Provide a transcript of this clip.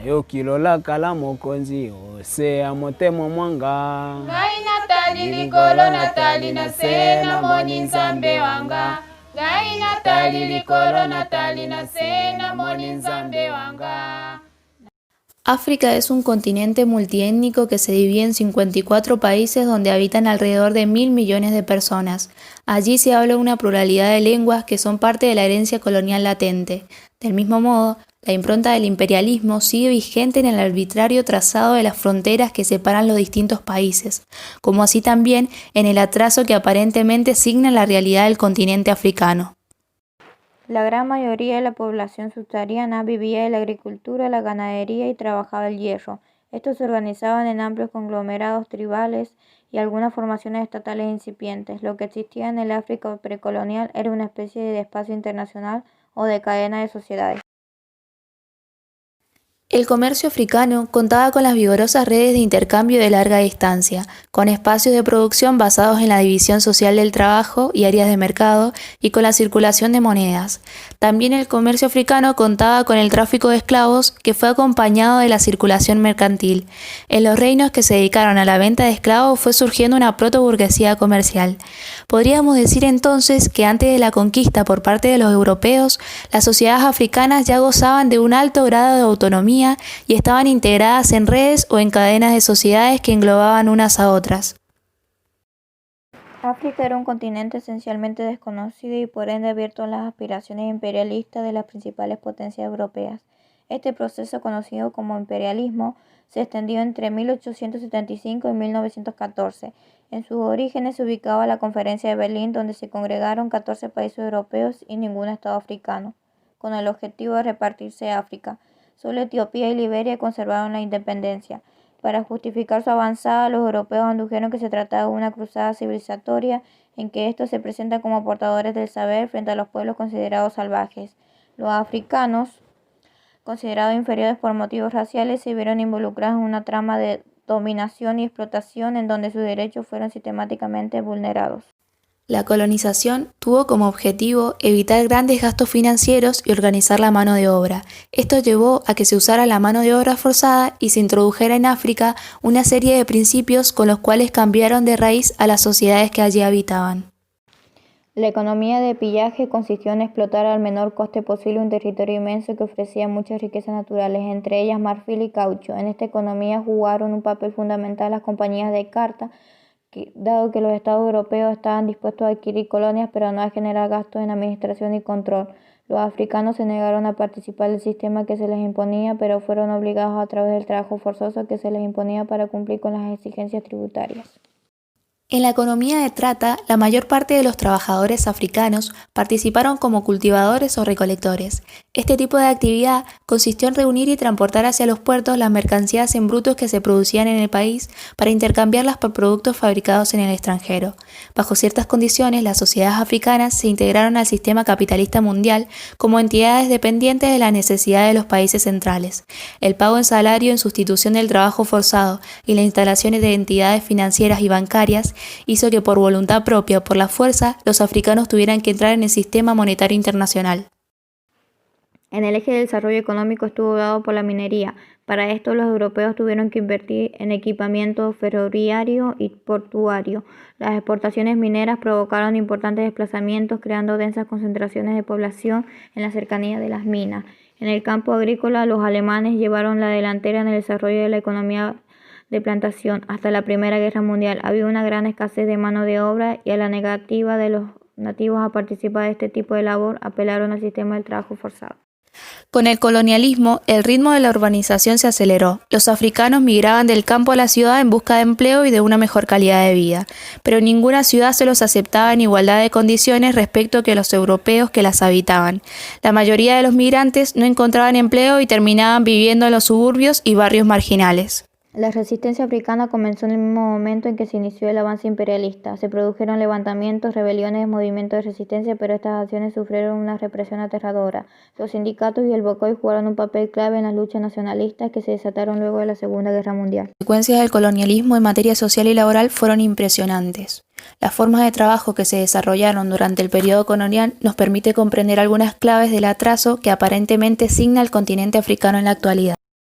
yokilola kala mokonzi osea motemo mwanga ngai natali likolo natali na se namoni nzambe wanga ngai natali likolo natali na se namoni nzambe wanga. África es un continente multiétnico que se divide en 54 países donde habitan alrededor de 1.000 millones de personas. Allí se habla una pluralidad de lenguas que son parte de la herencia colonial latente. Del mismo modo, la impronta del imperialismo sigue vigente en el arbitrario trazado de las fronteras que separan los distintos países, como así también en el atraso que aparentemente signa la realidad del continente africano. La gran mayoría de la población subsahariana vivía de la agricultura, la ganadería y trabajaba el hierro. Estos se organizaban en amplios conglomerados tribales y algunas formaciones estatales incipientes. Lo que existía en el África precolonial era una especie de espacio internacional o de cadena de sociedades. El comercio africano contaba con las vigorosas redes de intercambio de larga distancia, con espacios de producción basados en la división social del trabajo y áreas de mercado, y con la circulación de monedas. También el comercio africano contaba con el tráfico de esclavos, que fue acompañado de la circulación mercantil. En los reinos que se dedicaron a la venta de esclavos fue surgiendo una protoburguesía comercial. Podríamos decir entonces que antes de la conquista por parte de los europeos, las sociedades africanas ya gozaban de un alto grado de autonomía y estaban integradas en redes o en cadenas de sociedades que englobaban unas a otras. África era un continente esencialmente desconocido y por ende abierto a las aspiraciones imperialistas de las principales potencias europeas. Este proceso, conocido como imperialismo, se extendió entre 1875 y 1914. En sus orígenes se ubicaba la Conferencia de Berlín, donde se congregaron 14 países europeos y ningún estado africano, con el objetivo de repartirse África. Solo Etiopía y Liberia conservaron la independencia. Para justificar su avanzada, los europeos adujeron que se trataba de una cruzada civilizatoria en que estos se presentan como portadores del saber frente a los pueblos considerados salvajes. Los africanos, considerados inferiores por motivos raciales, se vieron involucrados en una trama de dominación y explotación en donde sus derechos fueron sistemáticamente vulnerados. La colonización tuvo como objetivo evitar grandes gastos financieros y organizar la mano de obra. Esto llevó a que se usara la mano de obra forzada y se introdujera en África una serie de principios con los cuales cambiaron de raíz a las sociedades que allí habitaban. La economía de pillaje consistió en explotar al menor coste posible un territorio inmenso que ofrecía muchas riquezas naturales, entre ellas marfil y caucho. En esta economía jugaron un papel fundamental las compañías de carta, dado que los estados europeos estaban dispuestos a adquirir colonias pero no a generar gastos en administración y control. Los africanos se negaron a participar del sistema que se les imponía, pero fueron obligados a través del trabajo forzoso que se les imponía para cumplir con las exigencias tributarias. En la economía de trata, la mayor parte de los trabajadores africanos participaron como cultivadores o recolectores. Este tipo de actividad consistió en reunir y transportar hacia los puertos las mercancías en brutos que se producían en el país para intercambiarlas por productos fabricados en el extranjero. Bajo ciertas condiciones, las sociedades africanas se integraron al sistema capitalista mundial como entidades dependientes de las necesidades de los países centrales. El pago en salario en sustitución del trabajo forzado y las instalaciones de entidades financieras y bancarias hizo que por voluntad propia o por la fuerza los africanos tuvieran que entrar en el sistema monetario internacional. En el eje del desarrollo económico estuvo dado por la minería. Para esto los europeos tuvieron que invertir en equipamiento ferroviario y portuario. Las exportaciones mineras provocaron importantes desplazamientos, creando densas concentraciones de población en la cercanía de las minas. En el campo agrícola, los alemanes llevaron la delantera en el desarrollo de la economía de plantación. Hasta la Primera Guerra Mundial había una gran escasez de mano de obra y a la negativa de los nativos a participar de este tipo de labor apelaron al sistema del trabajo forzado. Con el colonialismo, el ritmo de la urbanización se aceleró. Los africanos migraban del campo a la ciudad en busca de empleo y de una mejor calidad de vida, pero ninguna ciudad se los aceptaba en igualdad de condiciones respecto que los europeos que las habitaban. La mayoría de los migrantes no encontraban empleo y terminaban viviendo en los suburbios y barrios marginales. La resistencia africana comenzó en el mismo momento en que se inició el avance imperialista. Se produjeron levantamientos, rebeliones, movimientos de resistencia, pero estas acciones sufrieron una represión aterradora. Los sindicatos y el boicot jugaron un papel clave en las luchas nacionalistas que se desataron luego de la Segunda Guerra Mundial. Las consecuencias del colonialismo en materia social y laboral fueron impresionantes. Las formas de trabajo que se desarrollaron durante el periodo colonial nos permite comprender algunas claves del atraso que aparentemente signa al continente africano en la actualidad.